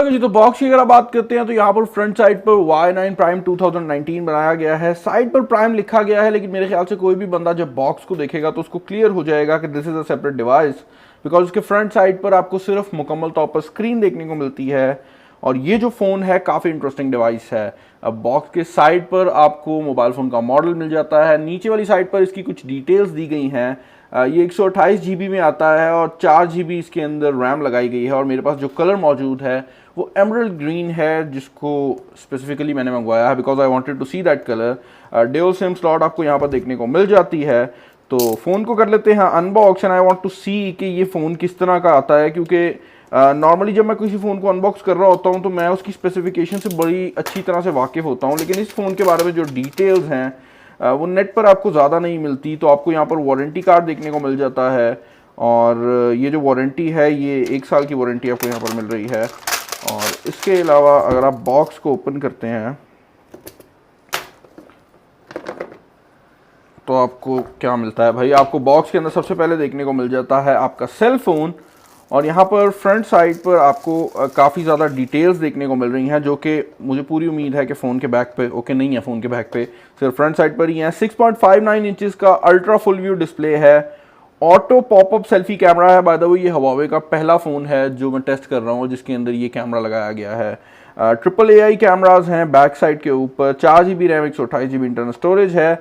Okay जी, तो box की अगर आप बात करते हैं तो यहाँ पर फ्रंट साइड पर Y9 Prime 2019 बनाया गया है। साइड पर प्राइम लिखा गया है, लेकिन मेरे ख्याल से कोई भी बंदा जब बॉक्स को देखेगा तो उसको क्लियर हो जाएगा कि this is a separate device, because उसके फ्रंट साइड पर आपको सिर्फ मुकम्मल तौर पर स्क्रीन देखने को मिलती है। और ये जो फ़ोन है काफ़ी इंटरेस्टिंग डिवाइस है। अब बॉक्स के साइड पर आपको मोबाइल फ़ोन का मॉडल मिल जाता है, नीचे वाली साइड पर इसकी कुछ डिटेल्स दी गई हैं। ये 128 GB में आता है और 4 GB इसके अंदर रैम लगाई गई है। और मेरे पास जो कलर मौजूद है वो एमरल्ड ग्रीन है, जिसको स्पेसिफिकली मैंने मंगवाया है because I wanted to see that colour. Dual SIM slot आपको यहाँ पर देखने को मिल जाती है। तो फ़ोन को कर लेते हैं unbox and I want to see कि ये फ़ोन किस तरह का आता है, क्योंकि नॉर्मली जब मैं किसी फ़ोन को अनबॉक्स कर रहा होता हूँ तो मैं उसकी स्पेसिफिकेशन से बड़ी अच्छी तरह से वाकिफ़ होता हूँ, लेकिन इस फ़ोन के बारे में जो डिटेल्स हैं वो नेट पर आपको ज़्यादा नहीं मिलती। तो आपको यहाँ पर वारंटी कार्ड देखने को मिल जाता है, और ये जो वारंटी है ये 1 साल की वारंटी आपको यहाँ पर मिल रही है। और इसके अलावा अगर आप बॉक्स को ओपन करते हैं तो आपको क्या मिलता है भाई। आपको बॉक्स के अंदर सबसे पहले देखने को मिल जाता है आपका सेल फ़ोन, और यहाँ पर फ्रंट साइड पर आपको काफ़ी ज़्यादा डिटेल्स देखने को मिल रही हैं, जो कि मुझे पूरी उम्मीद है कि फ़ोन के बैक पे ओके नहीं है। फ़ोन के बैक पे सिर्फ फ्रंट साइड पर ही है। 6.59 इंचज़ का अल्ट्रा फुल व्यू डिस्प्ले है। ऑटो पॉपअप सेल्फी कैमरा है। बाय द वे ये हवावे का पहला फ़ोन है जो मैं टेस्ट कर रहा हूँ जिसके अंदर ये कैमरा लगाया गया है। ट्रिपल AI कैमराज हैं बैक साइड के ऊपर। 4 GB RAM, 128 GB internal storage है,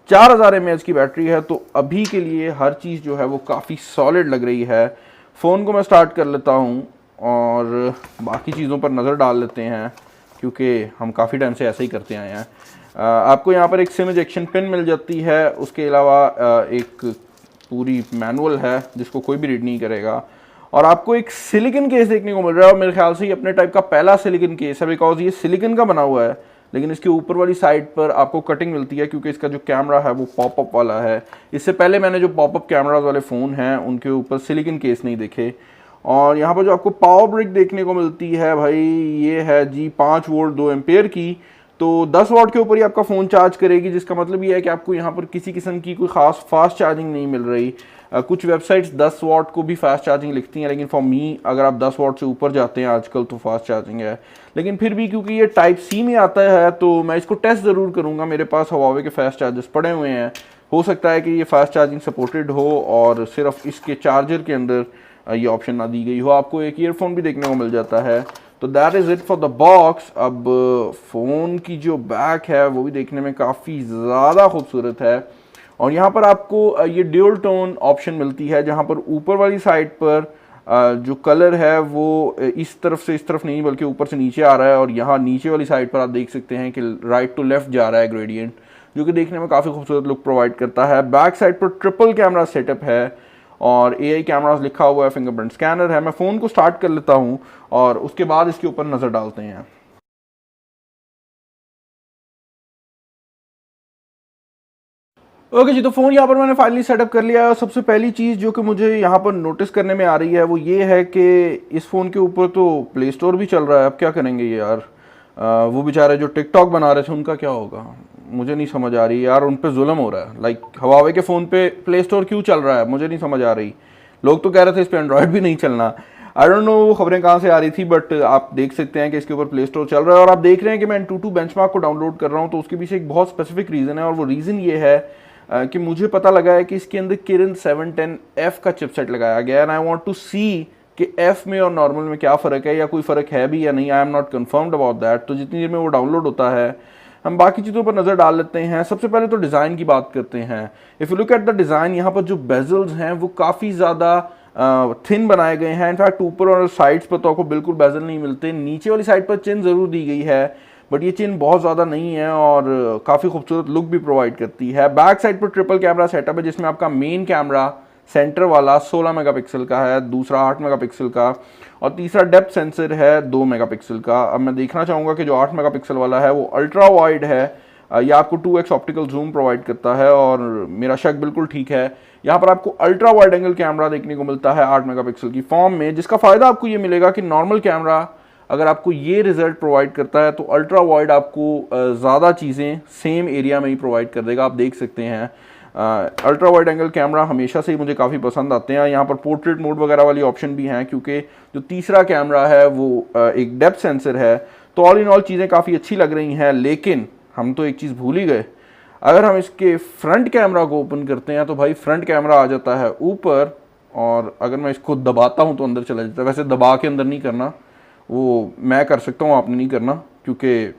4000 mAh की बैटरी है। तो अभी के लिए हर चीज़ जो है वो काफ़ी सॉलिड लग रही है। फ़ोन को मैं स्टार्ट कर लेता हूँ और बाकी चीज़ों पर नज़र डाल लेते हैं, क्योंकि हम काफ़ी टाइम से ऐसे ही करते आए हैं। आपको यहाँ पर एक सिम इजेक्शन पिन मिल जाती है। उसके अलावा एक पूरी मैनुअल है जिसको कोई भी रीड नहीं करेगा, और आपको एक सिलिकन केस देखने को मिल रहा है। और मेरे ख्याल से ये अपने टाइप का पहला सिलिकन केस है, बिकॉज ये सिलिकन का बना हुआ है, लेकिन इसके ऊपर वाली साइड पर आपको कटिंग मिलती है क्योंकि इसका जो कैमरा है वो पॉपअप वाला है। इससे पहले मैंने जो पॉपअप कैमराज वाले फ़ोन हैं उनके ऊपर सिलिकन केस नहीं देखे। और यहाँ पर जो आपको पावर ब्रिक देखने को मिलती है भाई, ये है जी 5 वोल्ट 2 एम्पेयर की। तो 10 वाट के ऊपर ही आपका फ़ोन चार्ज करेगी, जिसका मतलब ये है कि आपको यहाँ पर किसी किस्म की कोई ख़ास फास्ट चार्जिंग नहीं मिल रही। कुछ वेबसाइट्स 10 वाट को भी फास्ट चार्जिंग लिखती हैं, लेकिन फॉर मी अगर आप 10 वाट से ऊपर जाते हैं आजकल तो फास्ट चार्जिंग है। लेकिन फिर भी क्योंकि ये टाइप सी में आता है तो मैं इसको टेस्ट ज़रूर करूँगा। मेरे पास हवावे के फास्ट चार्जर्स पड़े हुए हैं, हो सकता है कि ये फास्ट चार्जिंग सपोर्टेड हो और सिर्फ इसके चार्जर के अंदर ये ऑप्शन ना दी गई हो। आपको एक ईयरफोन भी देखने को मिल जाता है। तो that is it for the box. अब फ़ोन की जो बैक है वो भी देखने में काफ़ी ज़्यादा खूबसूरत है, और यहाँ पर आपको ये ड्यूल टोन ऑप्शन मिलती है, जहाँ पर ऊपर वाली साइड पर जो कलर है वो इस तरफ से इस तरफ नहीं बल्कि ऊपर से नीचे आ रहा है, और यहाँ नीचे वाली साइड पर आप देख सकते हैं कि राइट टू लेफ्ट जा रहा है ग्रेडियंट, जो कि देखने में काफ़ी खूबसूरत लुक प्रोवाइड करता है। बैक साइड पर ट्रिपल कैमरा सेटअप है और AI कैमरास लिखा हुआ है, फिंगरप्रिंट स्कैनर है। मैं फ़ोन को स्टार्ट कर लेता हूँ और उसके बाद इसके ऊपर नज़र डालते हैं। ओके जी, तो फ़ोन यहाँ पर मैंने फाइनली सेटअप कर लिया है। और सबसे पहली चीज़ जो कि मुझे यहाँ पर नोटिस करने में आ रही है वो ये है कि इस फ़ोन के ऊपर तो प्ले स्टोर भी चल रहा है। अब क्या करेंगे ये यार, वो बेचारे जो टिकटॉक बना रहे थे उनका क्या होगा, मुझे नहीं समझ आ रही यार। उन पे जुल्म हो रहा है। लाइक हवावे के फ़ोन पे प्ले स्टोर क्यों चल रहा है मुझे नहीं समझ आ रही। लोग तो कह रहे थे इस पर एंड्रॉयड भी नहीं चलना। आई डोंट नो वो खबरें कहाँ से आ रही थी, बट आप देख सकते हैं कि इसके ऊपर प्ले स्टोर चल रहा है। और आप देख रहे हैं कि मैं Antutu बेंचमार्क को डाउनलोड कर रहा हूँ, तो उसके पीछे एक बहुत स्पेसिफिक रीज़न है, और वो रीज़न ये है कि मुझे पता लगा है कि इसके अंदर किरण 710F का चिपसेट लगाया गया है। And I want to see कि F में और नॉर्मल में क्या फ़र्क है, या कोई फ़र्क है भी या नहीं। आई am not confirmed about that. तो जितनी देर में वो डाउनलोड होता है हम बाकी चीज़ों पर नज़र डाल लेते हैं। सबसे पहले तो डिज़ाइन की बात करते हैं। If you look at the design, यहाँ पर जो बेजल्स हैं वो काफ़ी ज़्यादा थिन बनाए गए हैं। इनफैक्ट ऊपर और साइड्स पर तो आपको बिल्कुल बेजल नहीं मिलते। नीचे वाली साइड पर चिन ज़रूर दी गई है, बट ये चिन बहुत ज़्यादा नहीं है और काफ़ी खूबसूरत लुक भी प्रोवाइड करती है। बैक साइड पर ट्रिपल कैमरा सेटअप है, जिसमें आपका मेन कैमरा सेंटर वाला 16 मेगापिक्सल का है, दूसरा 8 मेगापिक्सल का, और तीसरा डेप्थ सेंसर है 2 मेगापिक्सल का। अब मैं देखना चाहूँगा कि जो 8 मेगापिक्सल वाला है वो अल्ट्रा वाइड है या आपको 2x ऑप्टिकल जूम प्रोवाइड करता है, और मेरा शक बिल्कुल ठीक है। यहाँ पर आपको अल्ट्रा वाइड एंगल कैमरा देखने को मिलता है 8 मेगापिक्सल की फॉर्म में, जिसका फ़ायदा आपको ये मिलेगा कि नॉर्मल कैमरा अगर आपको ये रिजल्ट प्रोवाइड करता है तो अल्ट्रा वाइड आपको ज़्यादा चीज़ें सेम एरिया में ही प्रोवाइड कर देगा। आप देख सकते हैं अल्ट्रा वाइड एंगल कैमरा हमेशा से ही मुझे काफ़ी पसंद आते हैं। यहाँ पर पोर्ट्रेट मोड वगैरह वाली ऑप्शन भी हैं, क्योंकि जो तीसरा कैमरा है वो एक डेप्थ सेंसर है। तो ऑल इन ऑल चीज़ें काफ़ी अच्छी लग रही हैं, लेकिन हम तो एक चीज़ भूल ही गए। अगर हम इसके फ्रंट कैमरा को ओपन करते हैं तो भाई फ्रंट कैमरा आ जाता है ऊपर, और अगर मैं इसको दबाता हूँ तो अंदर चला जाता है। वैसे दबा के अंदर नहीं करना, वो मैं कर सकता हूँ, आपने नहीं करना, क्योंकि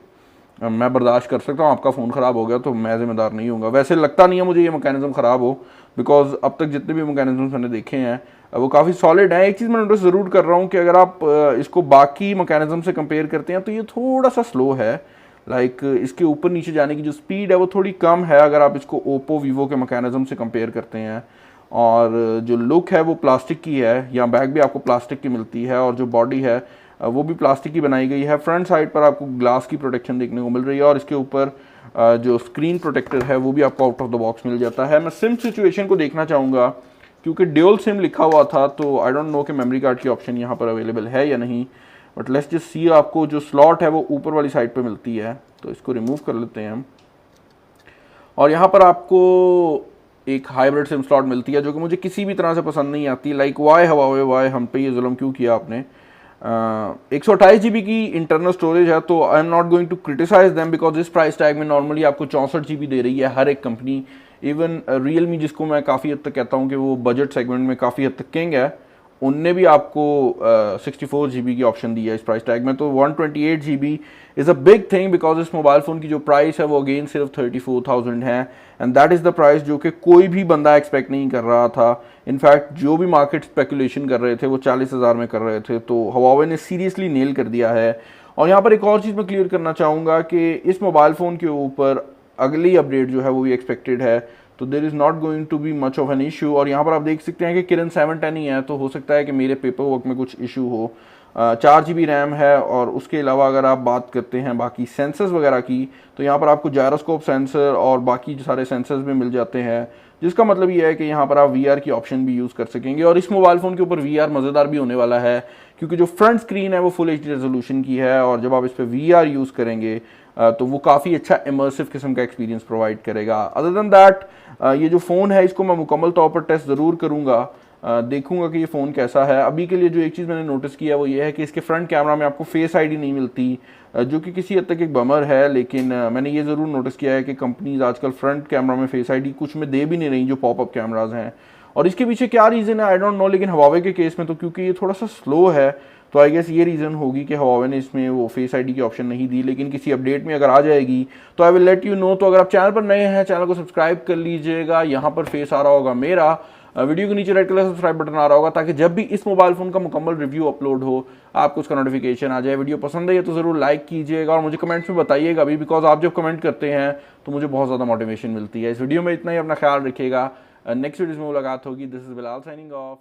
मैं बर्दाश्त कर सकता हूँ। आपका फ़ोन ख़राब हो गया तो मैं ज़िम्मेदार नहीं हूँगा। वैसे लगता नहीं है मुझे ये मैकेनिज़्म ख़राब हो, बिकॉज अब तक जितने भी मैकेनिज़्म मैंने देखे हैं वो काफ़ी सॉलिड हैं। एक चीज़ मैं नोटिस ज़रूर कर रहा हूँ कि अगर आप इसको बाकी मैकेनिज़्म से कंपेयर करते हैं तो ये थोड़ा सा स्लो है। लाइक इसके ऊपर नीचे जाने की जो स्पीड है वो थोड़ी कम है अगर आप इसको ओप्पो वीवो के मैकेनिज़्म से कंपेयर करते हैं। और जो लुक है वो प्लास्टिक की है, या बैग भी आपको प्लास्टिक की मिलती है, और जो बॉडी है वो भी प्लास्टिक की बनाई गई है। फ्रंट साइड पर आपको ग्लास की प्रोटेक्शन देखने को मिल रही है, और इसके ऊपर जो स्क्रीन प्रोटेक्टर है वो भी आपको आउट ऑफ द बॉक्स मिल जाता है। मैं सिम सिचुएशन को देखना चाहूँगा, क्योंकि ड्यूल सिम लिखा हुआ था, तो आई डोंट नो कि मेमोरी कार्ड की ऑप्शन यहाँ पर अवेलेबल है या नहीं। बट लेट्स जस्ट सी, आपको जो स्लॉट है वो ऊपर वाली साइड पर मिलती है, तो इसको रिमूव कर लेते हैं हम। और यहाँ पर आपको एक हाइब्रिड सिम स्लॉट मिलती है, जो कि मुझे किसी भी तरह से पसंद नहीं आती। लाइक वाई हवावे वाई, हम पे ये जुल्म क्यों किया आपने। 128 GB की इंटरनल स्टोरेज है, तो I am not going to criticise them, because इस प्राइस टैग में नॉर्मली आपको 64 GB दे रही है हर एक कंपनी। इवन रियलमी, जिसको मैं काफ़ी हद तक कहता हूँ कि वो बजट सेगमेंट में काफ़ी हद तक किंग है, उनने भी आपको 64 GB की ऑप्शन दी है इस प्राइस टैग में। तो 128 GB is a big thing, because इस मोबाइल फ़ोन की जो प्राइस है वो अगेन सिर्फ 34,000 है, and that is the price जो कि कोई भी बंदा एक्सपेक्ट नहीं कर रहा था। इनफैक्ट जो भी मार्केट स्पेकुलेशन कर रहे थे वो 40,000 में कर रहे थे, तो हवावे ने सीरियसली नेल कर दिया है। और यहाँ पर एक और चीज़ मैं क्लियर करना चाहूँगा कि इस मोबाइल फ़ोन के ऊपर अगली अपडेट जो है वो भी एक्सपेक्टेड है, तो there is not going to be much of an issue. और यहाँ पर आप देख सकते हैं कि किरण 710 ही है, तो हो सकता है कि मेरे पेपर वर्क में कुछ इशू हो। 4 GB रैम है, और उसके अलावा अगर आप बात करते हैं बाकी सेंसर्स वगैरह की, तो यहाँ पर आपको जायरोस्कोप सेंसर और बाकी जो सारे सेंसर्स भी मिल जाते हैं, जिसका मतलब ये है कि यहाँ पर आप VR की ऑप्शन भी यूज़ कर सकेंगे। और इस मोबाइल फ़ोन के ऊपर VR मज़ेदार भी होने वाला है, क्योंकि जो फ्रंट स्क्रीन है वो फुल HD रेजोल्यूशन की है, और जब आप इस पर VR यूज़ करेंगे तो वो काफ़ी अच्छा इमर्सिव किस्म का एक्सपीरियंस प्रोवाइड करेगा। अदर देन दैट, ये जो फ़ोन है इसको मैं मुकम्मल तौर पर टेस्ट ज़रूर करूँगा, देखूंगा कि ये फ़ोन कैसा है। अभी के लिए जो एक चीज़ मैंने नोटिस किया वो ये है कि इसके फ्रंट कैमरा में आपको फेस आईडी नहीं मिलती, जो कि किसी हद तक एक बमर है। लेकिन मैंने ये ज़रूर नोटिस किया है कि कंपनीज आजकल फ्रंट कैमरा में फेस आईडी कुछ में दे भी नहीं रही, जो पॉपअप कैमराज हैं। और इसके पीछे क्या रीज़न है आई डोंट नो, लेकिन हवावे के केस में तो क्योंकि ये थोड़ा सा स्लो है, तो आई गेस ये रीज़न होगी कि हवावे ने इसमें वो फेस आईडी की ऑप्शन नहीं दी। लेकिन किसी अपडेट में अगर आ जाएगी तो I will let you know. तो अगर आप चैनल पर नए हैं, चैनल को सब्सक्राइब कर लीजिएगा। यहाँ पर फेस आ रहा होगा मेरा, वीडियो के नीचे रेड कलर सब्सक्राइब बटन आ रहा होगा, ताकि जब भी इस मोबाइल फ़ोन का मुकम्मल रिव्यू अपलोड हो आपको उसका नोटिफिकेशन आ जाए। वीडियो पसंद है तो ज़रूर लाइक कीजिएगा, और मुझे कमेंट्स में बताइएगा भी, बिकॉज आप जब कमेंट करते हैं तो मुझे बहुत ज़्यादा मोटिवेशन मिलती है। इस वीडियो में इतना ही, अपना ख्याल रखिएगा। नेक्स्ट वीडियो में मुलाकात होगी। This is Bilal signing off.